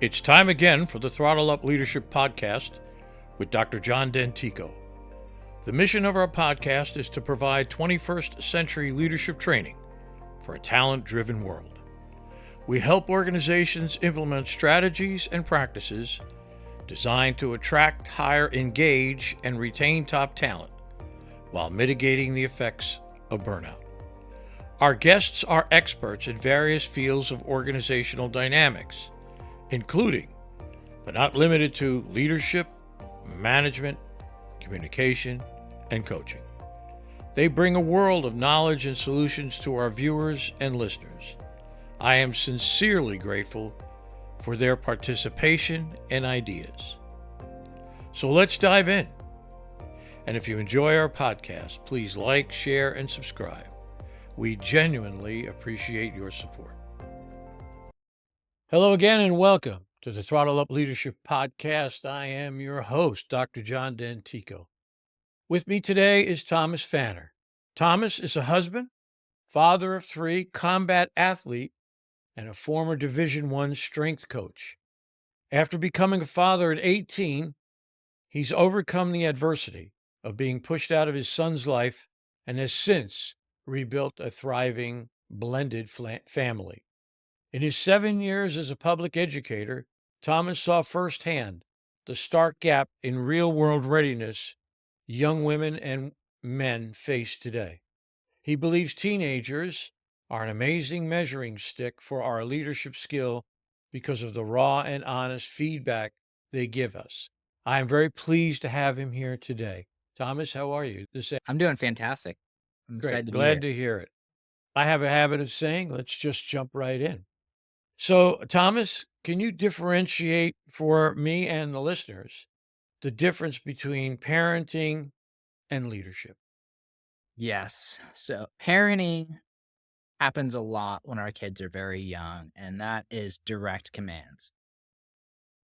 It's time again for the Throttle Up Leadership Podcast with Dr. John Dentico. The mission of our podcast is to provide 21st century leadership training for a talent-driven world. We help organizations implement strategies and practices designed to attract, hire, engage, and retain top talent while mitigating the effects of burnout. Our guests are experts in various fields of organizational dynamics, including, but not limited to, leadership, management, communication, and coaching. They bring a world of knowledge and solutions to our viewers and listeners. I am sincerely grateful for their participation and ideas. So let's dive in. And if you enjoy our podcast, please like, share, and subscribe. We genuinely appreciate your support. Hello again and welcome to the Throttle Up Leadership Podcast. I am your host, Dr. John Dentico. With me today is Thomas Pfanner. Thomas is a husband, father of three, combat athlete, and a former Division I strength coach. After becoming a father at 18, he's overcome the adversity of being pushed out of his son's life and has since rebuilt a thriving, blended family. In his 7 years as a public educator, Thomas saw firsthand the stark gap in real-world readiness young women and men face today. He believes teenagers are an amazing measuring stick for our leadership skill because of the raw and honest feedback they give us. I am very pleased to have him here today. Thomas, how are you? I'm doing fantastic. I'm excited to be Glad here. to hear it. I have a habit of saying, let's just jump right in. So, Thomas, can you differentiate for me and the listeners the difference between parenting and leadership? Yes. So parenting happens a lot when our kids are very young, and that is direct commands.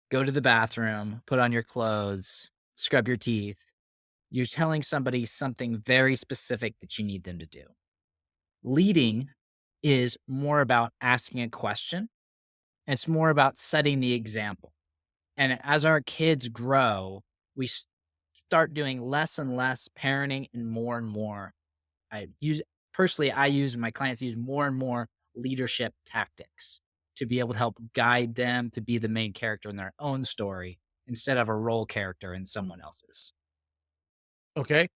Go to the bathroom, put on your clothes, scrub your teeth. You're telling somebody something very specific that you need them to do. Leading is more about asking a question. It's more about setting the example. And as our kids grow, we start doing less and less parenting and more. I use my clients use more and more leadership tactics to be able to help guide them to be the main character in their own story instead of a role character in someone else's. Okay.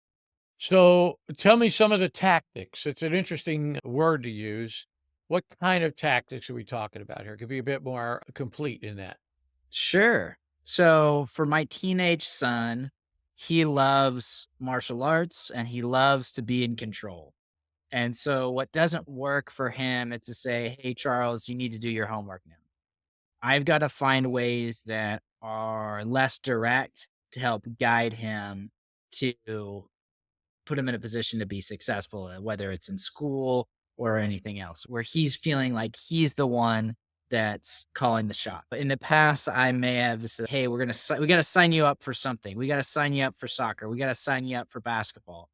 So tell me some of the tactics. It's an interesting word to use. What kind of tactics are we talking about here? It could be a bit more complete in that. Sure. So for my teenage son, he loves martial arts and he loves to be in control. And so what doesn't work for him is to say, "Hey, Charles, you need to do your homework now." I've got to find ways that are less direct to help guide him to put him in a position to be successful, whether it's in school or anything else, where he's feeling like he's the one that's calling the shot. But in the past, I may have said, "Hey, we got to sign you up for something. We got to sign you up for soccer. We got to sign you up for basketball."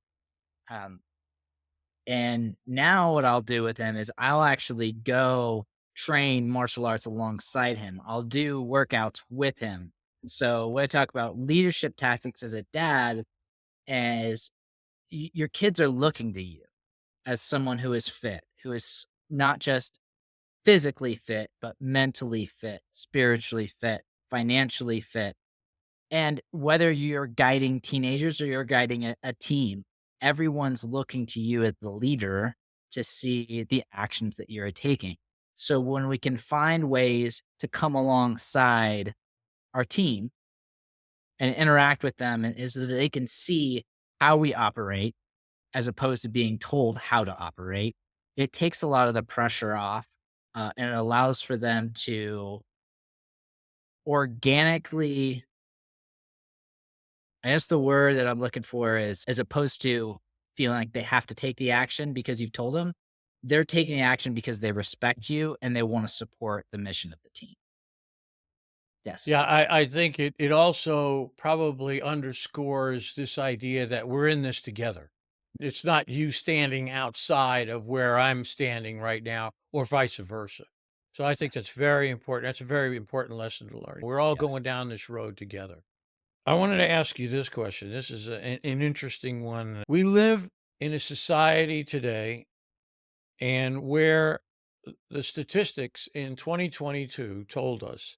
And now what I'll do with him is I'll actually go train martial arts alongside him. I'll do workouts with him. So when I talk about leadership tactics as a dad, as your kids are looking to you as someone who is fit, who is not just physically fit, but mentally fit, spiritually fit, financially fit. And whether you're guiding teenagers or you're guiding a team, everyone's looking to you as the leader to see the actions that you're taking. So when we can find ways to come alongside our team and interact with them is so that they can see how we operate as opposed to being told how to operate, it takes a lot of the pressure off and it allows for them to organically, I guess the word that I'm looking for is, as opposed to feeling like they have to take the action because you've told them, they're taking the action because they respect you and they want to support the mission of the team. Yes. Yeah, I think it also probably underscores this idea that we're in this together. It's not you standing outside of where I'm standing right now or vice versa. So I think that's Yes. very important. That's a very important lesson to learn. We're all Yes. going down this road together. I wanted to ask you this question. This is an interesting one. We live in a society today and where the statistics in 2022 told us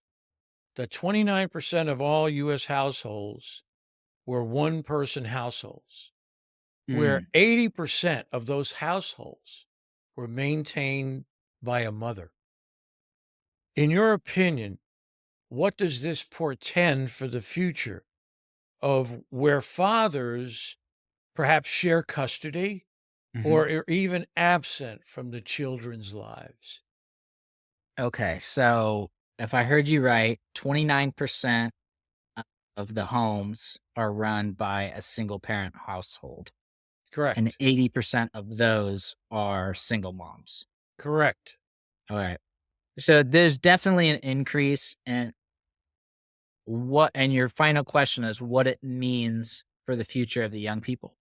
that 29% of all US households were one person households, where Mm, 80% of those households were maintained by a mother. In your opinion, what does this portend for the future of where fathers perhaps share custody mhm. or are even absent from the children's lives? Okay, so if I heard you right, 29% of the homes are run by a single parent household, and Correct. 80% of those are single moms. Correct. All right. So there's definitely an increase in what, and your final question is what it means for the future of the young people.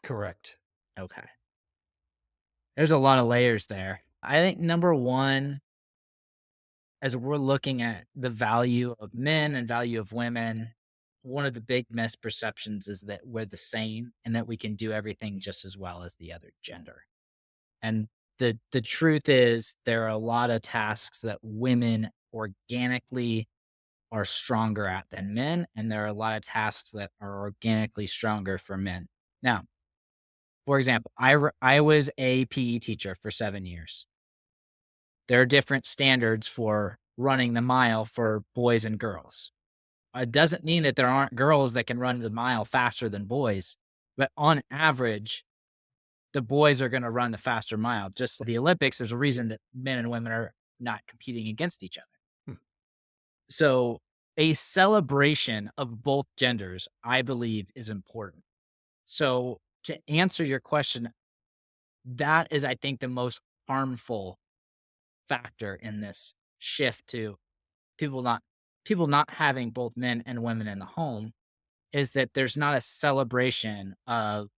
Correct. Okay. There's a lot of layers there. I think number one, as we're looking at the value of men and value of women, one of the big misperceptions is that we're the same and that we can do everything just as well as the other gender. And the truth is there are a lot of tasks that women organically are stronger at than men, and there are a lot of tasks that are organically stronger for men. Now, for example, I was a PE teacher for 7 years. There are different standards for running the mile for boys and girls. It doesn't mean that there aren't girls that can run the mile faster than boys, but on average, the boys are gonna run the faster mile. Just like the Olympics, there's a reason that men and women are not competing against each other. Hmm. So, a celebration of both genders, I believe, is important. So, to answer your question, that is, I think, the most harmful factor in this shift to people not people not having both men and women in the home is that there's not a celebration of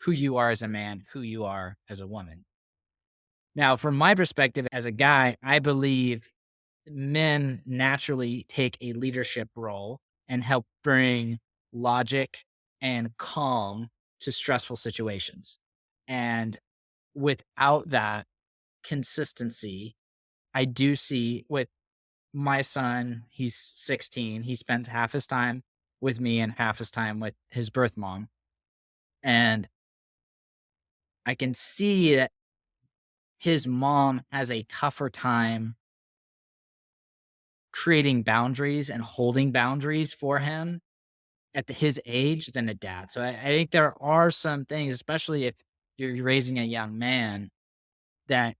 who you are as a man, who you are as a woman. Now, from my perspective as a guy, I believe men naturally take a leadership role and help bring logic and calm to stressful situations. And without that consistency, I do see with my son, he's 16, he spends half his time with me and half his time with his birth mom. And I can see that his mom has a tougher time creating boundaries and holding boundaries for him at his age than a dad. So I think there are some things, especially if you're raising a young man, that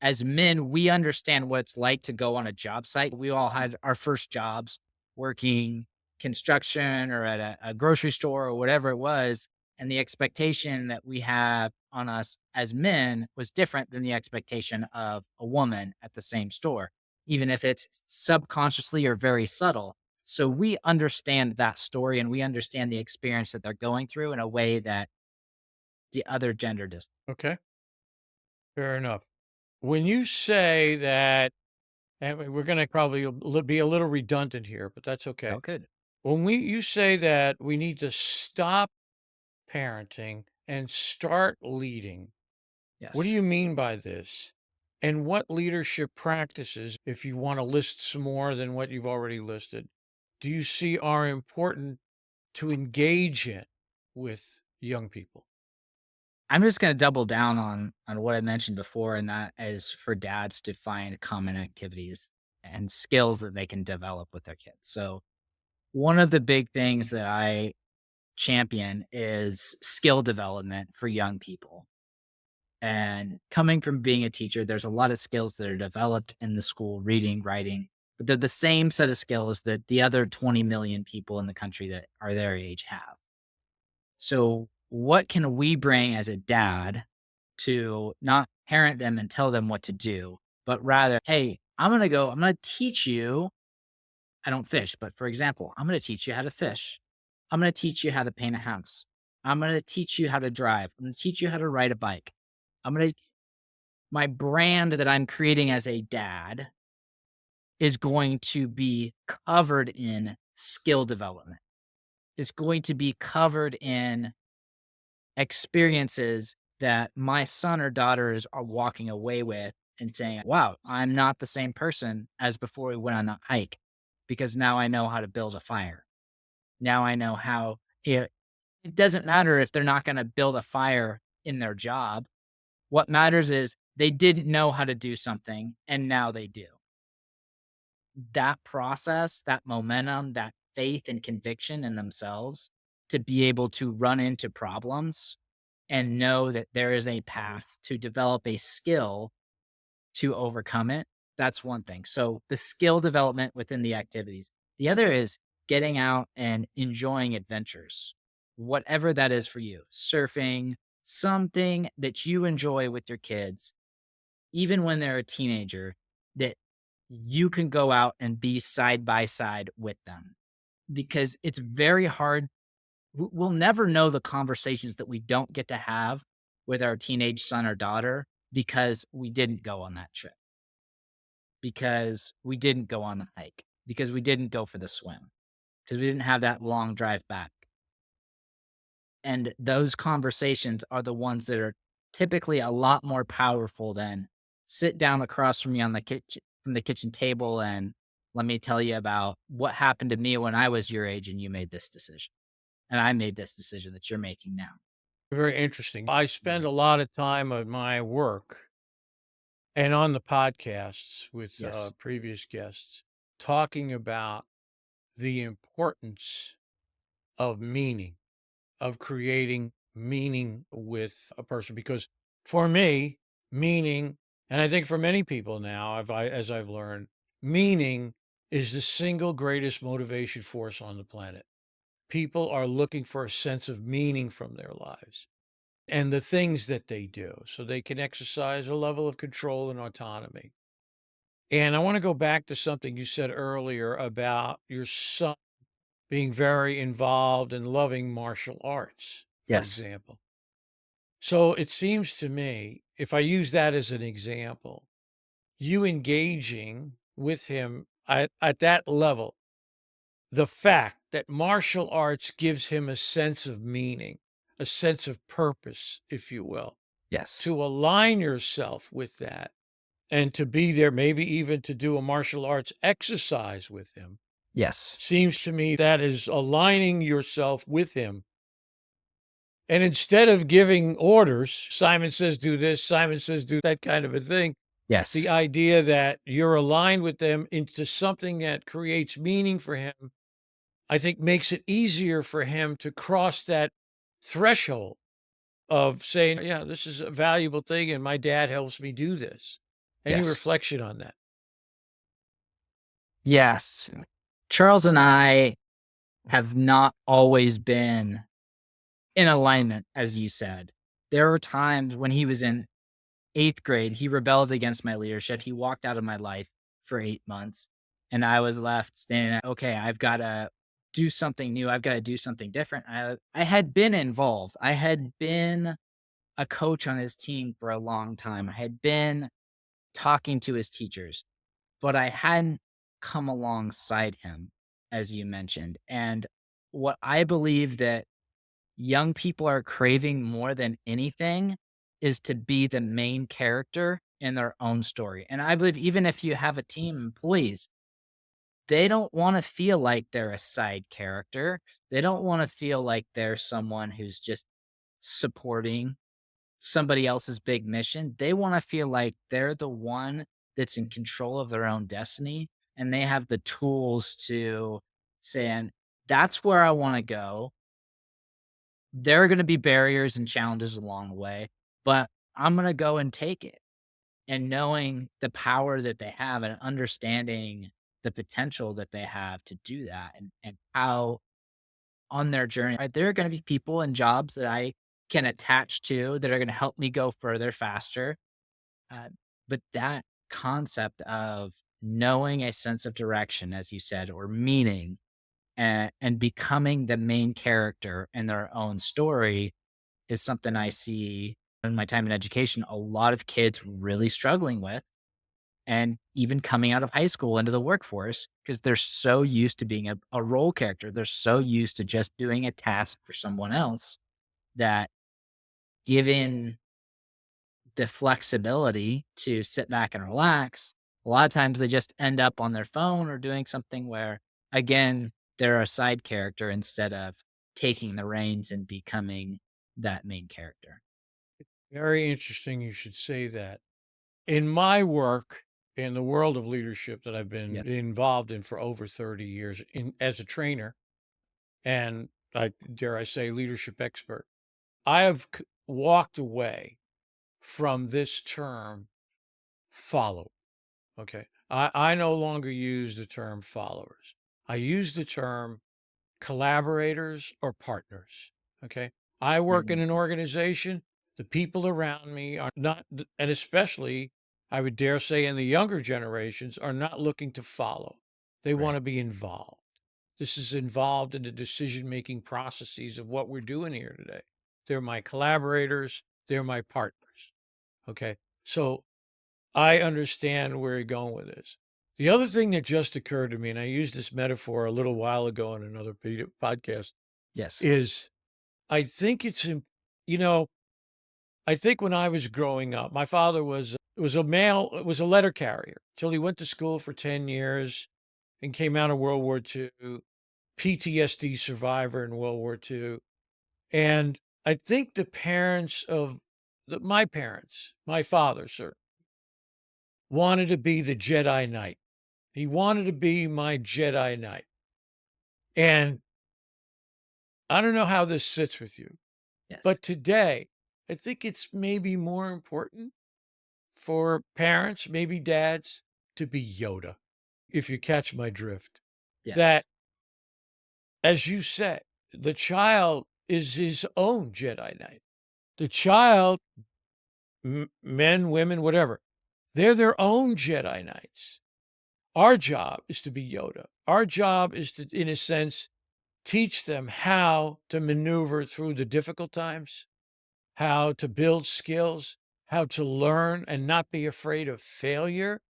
as men, we understand what it's like to go on a job site. We all had our first jobs working construction or at a grocery store or whatever it was. And the expectation that we have on us as men was different than the expectation of a woman at the same store, even if it's subconsciously or very subtle. So we understand that story and we understand the experience that they're going through in a way that the other gender does. Okay. Fair enough. When you say that, and we're going to probably be a little redundant here, but that's okay. Oh, good. When you say that we need to stop parenting and start leading, what do Yes. you mean by this? And what leadership practices, if you want to list some more than what you've already listed, do you see are important to engage in with young people? I'm just gonna double down on what I mentioned before, and that is for dads to find common activities and skills that they can develop with their kids. So one of the big things that I champion is skill development for young people. And coming from being a teacher, there's a lot of skills that are developed in the school, reading, writing, but they're the same set of skills that the other 20 million people in the country that are their age have. So, what can we bring as a dad to not parent them and tell them what to do, but rather, hey, I'm going to teach you. I don't fish, but for example, I'm going to teach you how to fish. I'm going to teach you how to paint a house. I'm going to teach you how to drive. I'm going to teach you how to ride a bike. I'm going to my brand that I'm creating as a dad is going to be covered in skill development. It's going to be covered in experiences that my son or daughters are walking away with and saying, wow, I'm not the same person as before we went on that hike because now I know how to build a fire. Now I know how it doesn't matter if they're not going to build a fire in their job. What matters is they didn't know how to do something and now they do. That process, that momentum, that faith and conviction in themselves to be able to run into problems and know that there is a path to develop a skill to overcome it. That's one thing. So the skill development within the activities. The other is getting out and enjoying adventures, whatever that is for you. Surfing, something that you enjoy with your kids, even when they're a teenager, that you can go out and be side by side with them. Because it's very hard. We'll never know the conversations that we don't get to have with our teenage son or daughter because we didn't go on that trip, because we didn't go on the hike, because we didn't go for the swim, because we didn't have that long drive back. And those conversations are the ones that are typically a lot more powerful than sit down across from me on the kitchen from the kitchen table and let me tell you about what happened to me when I was your age and you made this decision. And I made this decision that you're making now. Very interesting. I spend a lot of time at my work and on the podcasts with Yes. previous guests talking about the importance of meaning, of creating meaning with a person. Because for me, meaning, and I think for many people now, as I've learned, meaning is the single greatest motivation force on the planet. People are looking for a sense of meaning from their lives and the things that they do so they can exercise a level of control and autonomy. And I want to go back to something you said earlier about your son being very involved in loving martial arts, for Yes. example. So it seems to me, if I use that as an example, you engaging with him at that level, the fact that martial arts gives him a sense of meaning, a sense of purpose, if you will, Yes. to align yourself with that and to be there, maybe even to do a martial arts exercise with him, Yes. seems to me that is aligning yourself with him. And instead of giving orders, Simon says do this, Simon says do that kind of a thing, the Yes. idea that you're aligned with them into something that creates meaning for him, I think makes it easier for him to cross that threshold of saying, yeah, this is a valuable thing and my dad helps me do this. Any Yes. reflection on that? Yes. Charles and I have not always been in alignment, as you said. There were times when he was in 8th grade, he rebelled against my leadership. He walked out of my life for 8 months, and I was left standing, okay, I've gotta do something new. I've gotta do something different. I had been involved. I had been a coach on his team for a long time. I had been talking to his teachers, but I hadn't come alongside him, as you mentioned. And what I believe that young people are craving more than anything is to be the main character in their own story. And I believe even if you have a team of employees, they don't want to feel like they're a side character. They don't want to feel like they're someone who's just supporting somebody else's big mission. They want to feel like they're the one that's in control of their own destiny and they have the tools to say, and that's where I want to go. There are going to be barriers and challenges along the way, but I'm going to go and take it. And knowing the power that they have and understanding the potential that they have to do that and how on their journey, right, there are going to be people and jobs that I can attach to that are going to help me go further faster. Uh, but that concept of knowing a sense of direction, as you said, or meaning and becoming the main character in their own story is something I see in my time in education, a lot of kids really struggling with, and even coming out of high school into the workforce because they're so used to being a role character. They're so used to just doing a task for someone else that given the flexibility to sit back and relax, a lot of times they just end up on their phone or doing something where, again, they're a side character instead of taking the reins and becoming that main character. Very interesting you should say that. In my work, in the world of leadership that I've been Yeah. involved in for over 30 years as a trainer, and I dare I say leadership expert, I have walked away from this term follow. Okay. I no longer use the term followers. I use the term collaborators or partners. Okay. I work in Mhm. an organization. The people around me are not, and especially I would dare say in the younger generations, are not looking to follow. They want Right. to be involved. This is involved in the decision making processes of what we're doing here today. They're my collaborators, they're my partners. Okay. So I understand where you're going with this. The other thing that just occurred to me, and I used this metaphor a little while ago in another podcast, Yes. is I think you know, I think when I was growing up, my father was a letter carrier till he went to school for 10 years and came out of World War II, PTSD survivor in World War II. And I think the parents of my parents, my father, sir, wanted to be the Jedi Knight. He wanted to be my Jedi Knight. And I don't know how this sits with you, Yes. but today, I think it's maybe more important for parents, maybe dads, to be Yoda, if you catch my drift. Yes. That, as you said, the child is his own Jedi Knight. The child, men, women, whatever, they're their own Jedi Knights. Our job is to be Yoda. Our job is to, in a sense, teach them how to maneuver through the difficult times, how to build skills, how to learn and not be afraid of failure.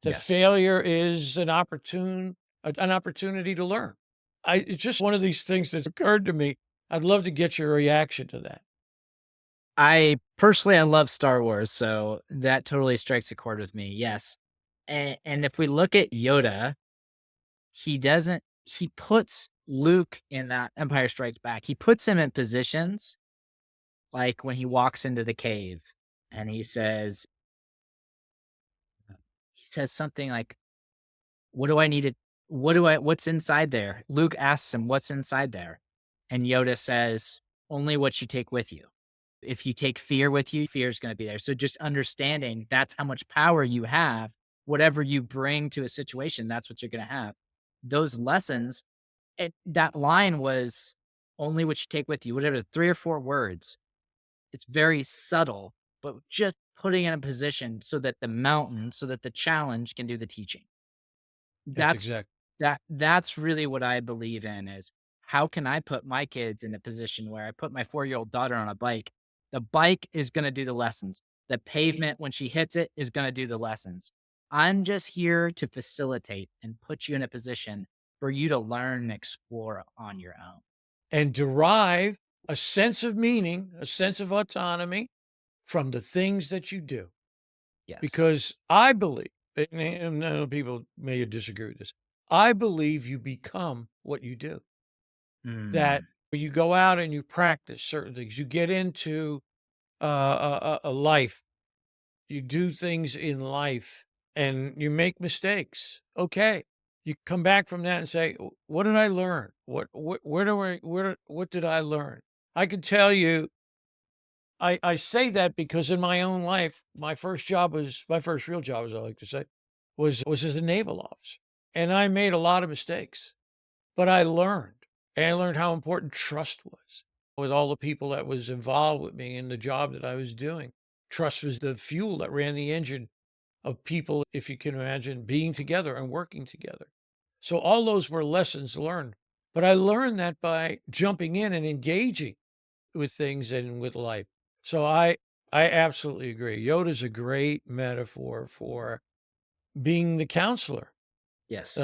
That Yes. failure is an opportunity to learn. It's just one of these things that's occurred to me. I'd love to get your reaction to that. I love Star Wars, so that totally strikes a chord with me. Yes. And if we look at Yoda, he puts Luke in that Empire Strikes Back. He puts him in positions like when he walks into the cave and he says something like, "What do I need to what's inside there?" Luke asks him, "What's inside there?" And Yoda says, "Only what you take with you." If you take fear with you, fear is gonna be there. So just understanding that's how much power you have. Whatever you bring to a situation, that's what you're gonna have. Those lessons, that line was only what you take with you, whatever, 3 or 4 words. It's very subtle, but just putting in a position so that the challenge can do the teaching. That's That's exact. that's really what I believe in is how can I put my kids in a position where I put my 4-year-old daughter on a bike? The bike is gonna do the lessons. The pavement, when she hits it, is gonna do the lessons. I'm just here to facilitate and put you in a position for you to learn and explore on your own. And derive a sense of meaning, a sense of autonomy from the things that you do. Yes. Because I believe, and I know people may disagree with this, I believe you become what you do. That Mm, you go out and you practice certain things, you get into a life, you do things in life, and you make mistakes. Okay, you come back from that and say, "What did I learn? What did I learn?" I can tell you, I say that because in my own life, my first real job, as I like to say, was as a naval officer, and I made a lot of mistakes, but I learned, and I learned how important trust was with all the people that was involved with me in the job that I was doing. Trust was the fuel that ran the engine of people, if you can imagine, being together and working together. So all those were lessons learned, but I learned that by jumping in and engaging with things and with life. So I absolutely agree. Yoda's a great metaphor for being the counselor. Yes.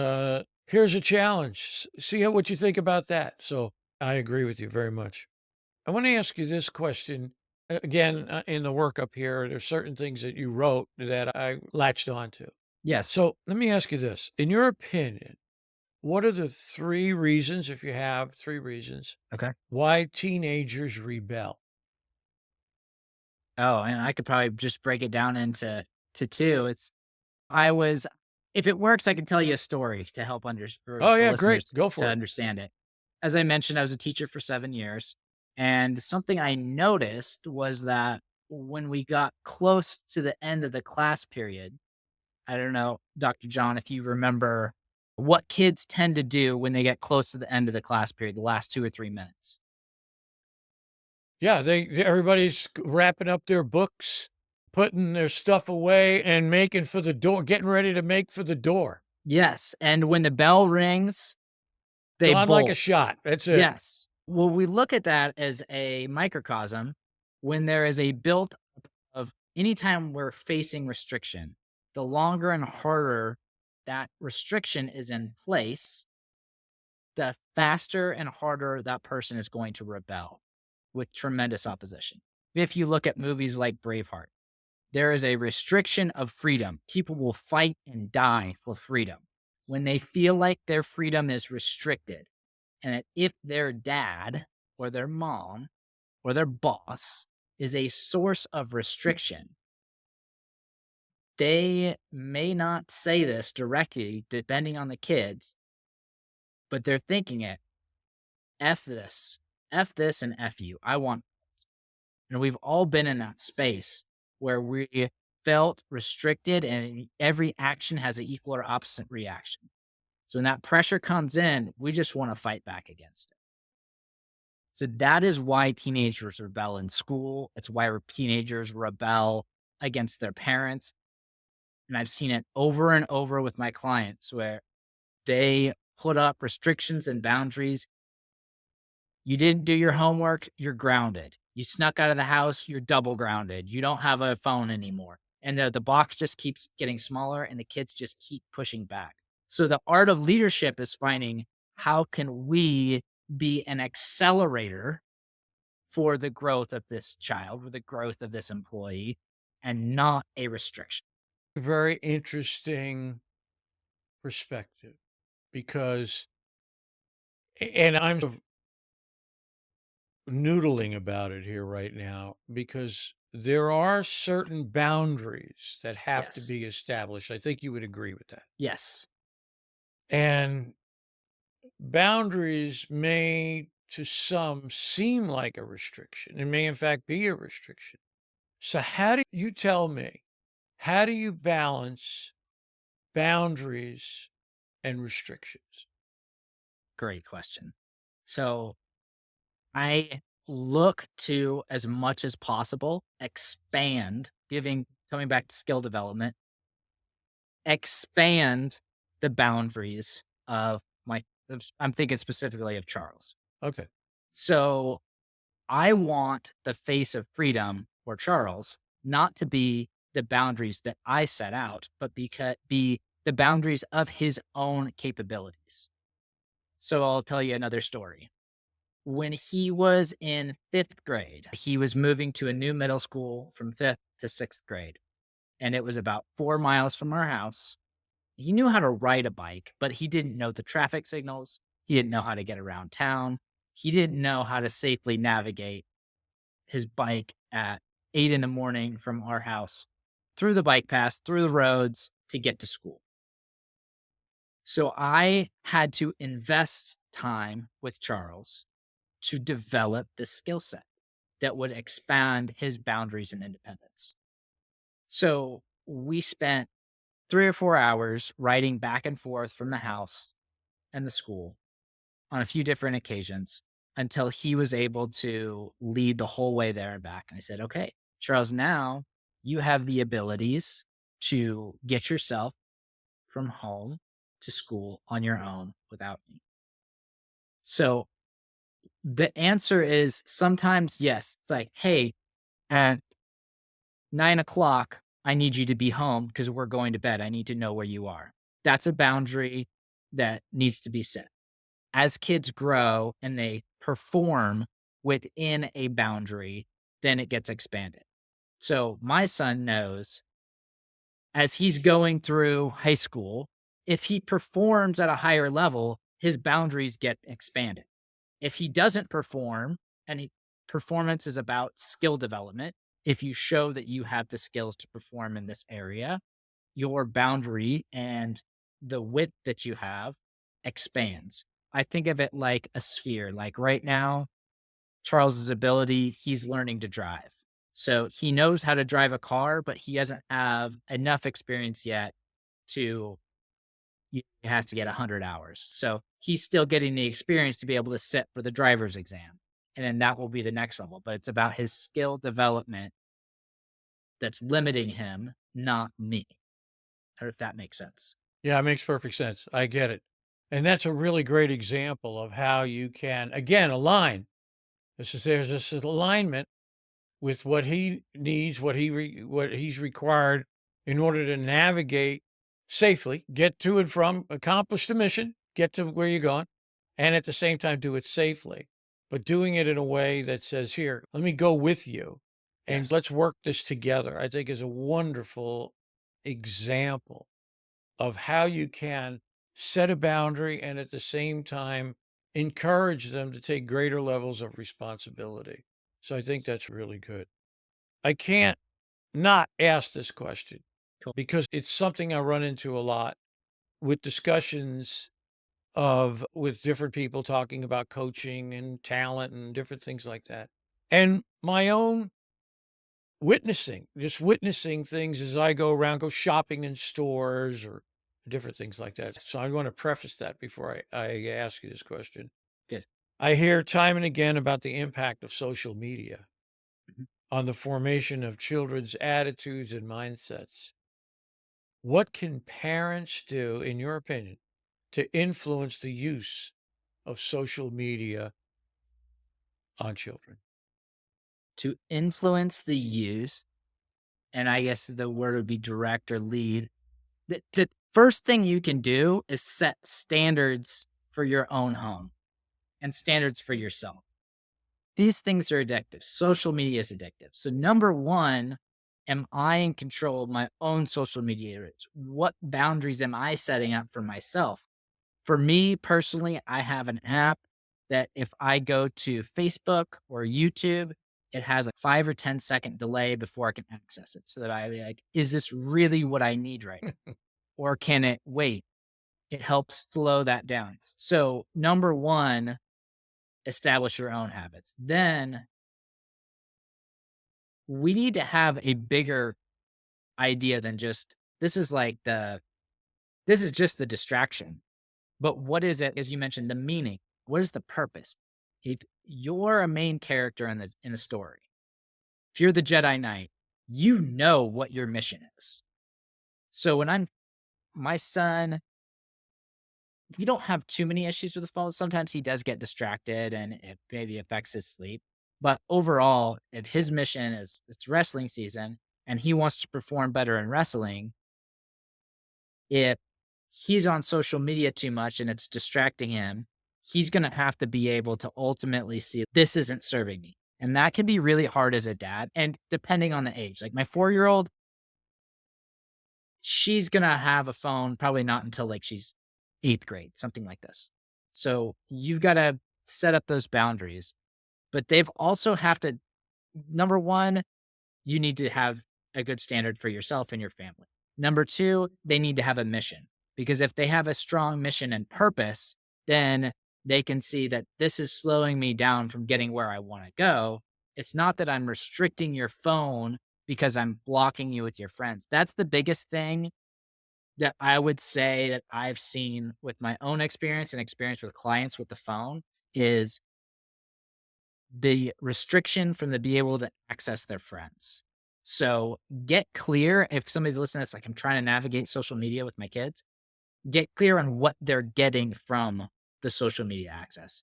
Here's a challenge. See what you think about that. So I agree with you very much. I want to ask you this question again in the workup here. There's certain things that you wrote that I latched onto. Yes. So let me ask you this: in your opinion, what are the 3 reasons, if you have 3 reasons, Okay. why teenagers rebel? Oh, and I could probably just break it down into to two. I was if it works, I can tell you a story to help for Oh the yeah, great. listeners Go to for it. understand it. As I mentioned, I was a teacher for 7 years, and something I noticed was that when we got close to the end of the class period, I don't know, Dr. John, if you remember what kids tend to do when they get close to the end of the class period, the last 2 or 3 minutes. Yeah, everybody's wrapping up their books, putting their stuff away, and making for the door, getting ready to make for the door. Yes, and when the bell rings, they Gone like a bolt. shot. That's it. Yes. Well, we look at that as a microcosm when there is a built of anytime we're facing restriction, the longer and harder that restriction is in place, the faster and harder that person is going to rebel with tremendous opposition. If you look at movies like Braveheart, there is a restriction of freedom. People will fight and die for freedom when they feel like their freedom is restricted. And that if their dad or their mom or their boss is a source of restriction, they may not say this directly, depending on the kids, but they're thinking it. F this, and F you. I want, and we've all been in that space where we felt restricted and every action has an equal or opposite reaction. So when that pressure comes in, we just want to fight back against it. So that is why teenagers rebel in school. It's why teenagers rebel against their parents. And I've seen it over and over with my clients where they put up restrictions and boundaries. You didn't do your homework, you're grounded. You snuck out of the house, you're double grounded. You don't have a phone anymore. And the box just keeps getting smaller and the kids just keep pushing back. So the art of leadership is finding how can we be an accelerator for the growth of this child, or the growth of this employee, and not a restriction. Very interesting perspective because, and I'm sort of noodling about it here right now because there are certain boundaries that have to Yes. be established. I think you would agree with that. Yes. And boundaries may, to some, seem like a restriction. It may, in fact, be a restriction. So, how do you tell me, how do you balance boundaries and restrictions? Great question. So I look to, as much as possible, expand, coming back to skill development, expand the boundaries of I'm thinking specifically of Charles. Okay. So I want the face of freedom for Charles not to be the boundaries that I set out, but be the boundaries of his own capabilities. So I'll tell you another story. When he was in 5th grade, he was moving to a new middle school from 5th to 6th grade, and it was about 4 miles from our house. He knew how to ride a bike, but he didn't know the traffic signals. He didn't know how to get around town. He didn't know how to safely navigate his bike at 8 in the morning from our house through the bike paths, through the roads to get to school. So I had to invest time with Charles to develop the skill set that would expand his boundaries and independence. So we spent 3 or 4 hours riding back and forth from the house and the school on a few different occasions until he was able to lead the whole way there and back. And I said, okay, Charles, now you have the abilities to get yourself from home to school on your own without me. So the answer is sometimes yes. It's like, hey, and 9 o'clock, I need you to be home because we're going to bed. I need to know where you are. That's a boundary that needs to be set. As kids grow and they perform within a boundary, then it gets expanded. So my son knows as he's going through high school, if he performs at a higher level, his boundaries get expanded. If he doesn't perform, and performance is about skill development, if you show that you have the skills to perform in this area, your boundary and the width that you have expands. I think of it like a sphere. Like right now, Charles's ability, he's learning to drive. So he knows how to drive a car, but he doesn't have enough experience yet to, he has to get 100 hours. So he's still getting the experience to be able to sit for the driver's exam. And then that will be the next level. But it's about his skill development that's limiting him, not me. Or if that makes sense. Yeah, it makes perfect sense. I get it. And that's a really great example of how you can, again, align. There's this alignment with what he needs, what he's required in order to navigate safely, get to and from, accomplish the mission, get to where you're going, and at the same time do it safely. But doing it in a way that says, "Here, let me go with you, and Yes. let's work this together," I think is a wonderful example of how you can set a boundary and at the same time encourage them to take greater levels of responsibility. So I think that's really good. I can't not ask this question Cool. because it's something I run into a lot with discussions of with different people talking about coaching and talent and different things like that. And my own just witnessing things as I go around, go shopping in stores or different things like that. So I want to preface that before I ask you this question. Good. I hear time and again about the impact of social media Mhm. on the formation of children's attitudes and mindsets. What can parents do, in your opinion, to influence the use of social media on children? To influence the use, and I guess the word would be direct or lead. The first thing you can do is set standards for your own home and standards for yourself. These things are addictive. Social media is addictive. So, number one, am I in control of my own social media rates? What boundaries am I setting up for myself? For me personally, I have an app that if I go to Facebook or YouTube, it has a 5 or 10 second delay before I can access it. So that I be like, is this really what I need right now? Or can it wait? It helps slow that down. So, number one, establish your own habits. Then we need to have a bigger idea than just this is just the distraction. But what is it, as you mentioned, the meaning? What is the purpose? If you're a main character in a story, if you're the Jedi Knight, you know what your mission is. So when my son, we don't have too many issues with the phone. Sometimes he does get distracted and it maybe affects his sleep. But overall, if his mission is it's wrestling season and he wants to perform better in wrestling, if he's on social media too much and it's distracting him, he's going to have to be able to ultimately see this isn't serving me. And that can be really hard as a dad. And depending on the age, like my 4-year-old, she's going to have a phone probably not until like she's 8th grade, something like this. So you've got to set up those boundaries, but they've also have to, number one, you need to have a good standard for yourself and your family. Number two, they need to have a mission because if they have a strong mission and purpose, then they can see that this is slowing me down from getting where I want to go. It's not that I'm restricting your phone because I'm blocking you with your friends. That's the biggest thing that I would say that I've seen with my own experience and experience with clients with the phone is the restriction from the be able to access their friends. So get clear if somebody's listening to this, like I'm trying to navigate social media with my kids, get clear on what they're getting from the social media access.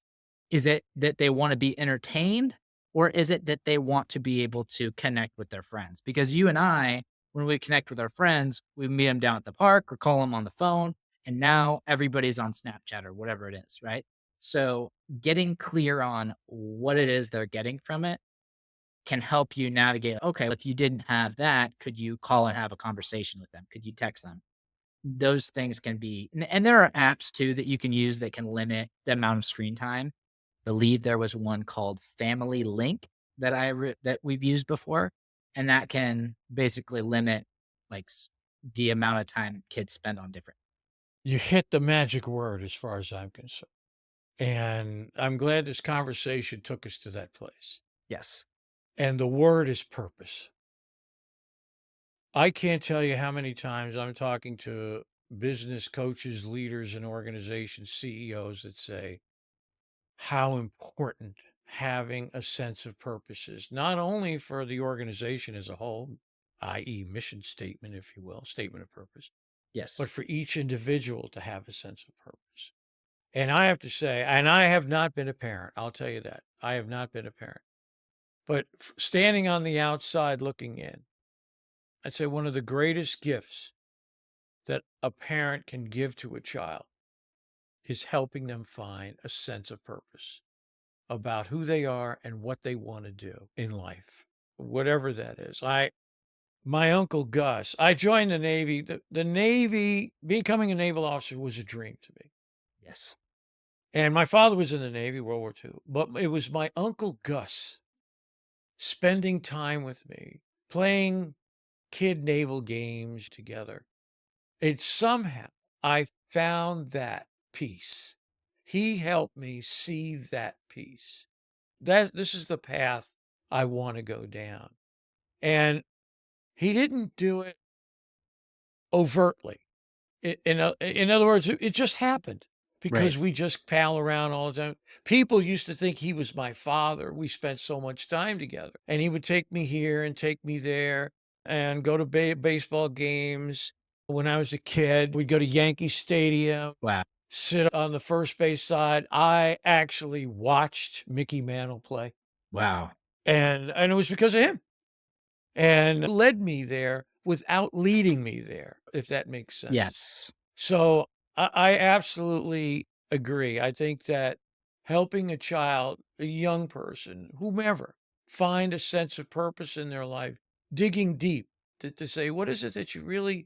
Is it that they want to be entertained Or is it that they want to be able to connect with their friends? Because you and I, when we connect with our friends, we meet them down at the park or call them on the phone. And now everybody's on Snapchat or whatever it is, right? So getting clear on what it is they're getting from it can help you navigate. Okay, if you didn't have that, could you call and have a conversation with them? Could you text them? Those things can be, and there are apps too that you can use that can limit the amount of screen time. Believe there was one called Family Link that that we've used before, and that can basically limit like the amount of time kids spend on different. You hit the magic word as far as I'm concerned. And I'm glad this conversation took us to that place. Yes. And the word is purpose. I can't tell you how many times I'm talking to business coaches, leaders, and organizations, CEOs that say how important having a sense of purpose is, not only for the organization as a whole, i.e., mission statement, if you will, statement of purpose, Yes. but for each individual to have a sense of purpose. And I have to say, and I have not been a parent, I'll tell you that. I have not been a parent. But standing on the outside looking in, I'd say one of the greatest gifts that a parent can give to a child is helping them find a sense of purpose about who they are and what they want to do in life, whatever that is. My uncle Gus, I joined the Navy. The Navy, becoming a naval officer was a dream to me. Yes. And my father was in the Navy, World War II. But it was my uncle Gus spending time with me, playing kid naval games together. It somehow, I found that peace. He helped me see that peace. This is the path I want to go down. And he didn't do it overtly. In other words, it just happened Right. because we just pal around all the time. People used to think he was my father. We spent so much time together, and he would take me here and take me there and go to baseball games. When I was a kid, we'd go to Yankee Stadium, Wow. sit on the first base side. I actually watched Mickey Mantle play, Wow. and it was because of him, and led me there without leading me there, if that makes sense. Yes. So I absolutely agree. I think that helping a child, a young person, whomever, find a sense of purpose in their life, digging deep to say, what is it that you really,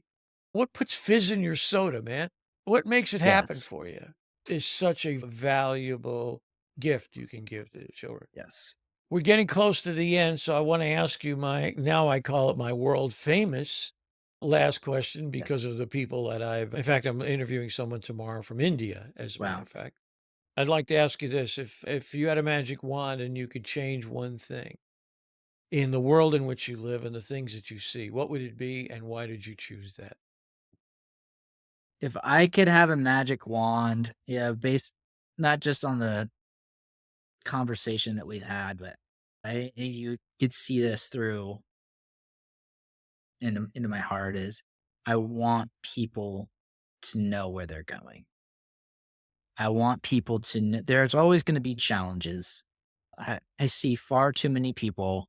what puts fizz in your soda, man? What makes it happen Yes. for you is such a valuable gift you can give to the children. Yes. We're getting close to the end, so I want to ask you now I call it my world famous last question because Yes. of the people that in fact, I'm interviewing someone tomorrow from India, as a matter Wow. of fact. I'd like to ask you this. If you had a magic wand and you could change one thing in the world in which you live and the things that you see, what would it be and why did you choose that? If I could have a magic wand, yeah, based not just on the conversation that we've had, but you could see this through into my heart is I want people to know where they're going. I want people to know there's always going to be challenges. I see far too many people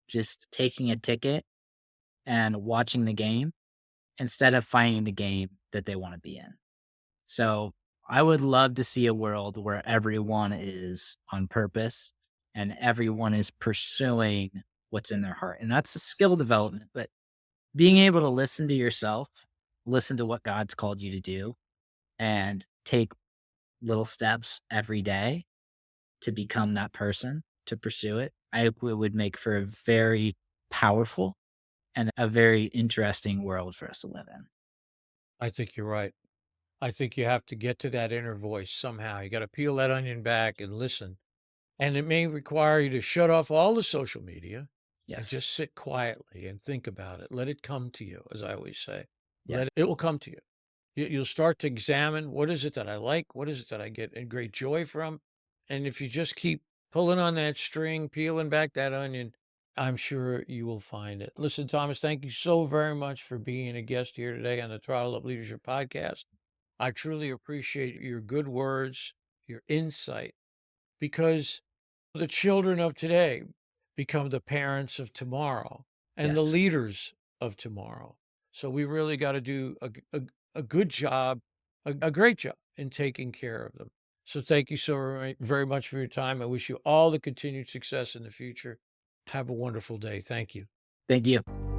just taking a ticket and watching the game instead of finding the game that they want to be in. So I would love to see a world where everyone is on purpose and everyone is pursuing what's in their heart. And that's a skill development, but being able to listen to yourself, listen to what God's called you to do, and take little steps every day to become that person, to pursue it, would make for a very powerful and a very interesting world for us to live in. I think you're right. I think you have to get to that inner voice somehow. You got to peel that onion back and listen. And it may require you to shut off all the social media and Yes. just sit quietly and think about it. Let it come to you, as I always say. Yes. It will come to you. You'll start to examine, what is it that I like? What is it that I get a great joy from? And if you just keep pulling on that string, peeling back that onion, I'm sure you will find it. Listen, Thomas, thank you so very much for being a guest here today on the Throttle Up Leadership Podcast. I truly appreciate your good words, your insight, because The children of today become the parents of tomorrow and the Yes. leaders of tomorrow. So we really got to do a good job, a great job in taking care of them. So thank you so very much for your time. I wish you all the continued success in the future. Have a wonderful day. Thank you. Thank you.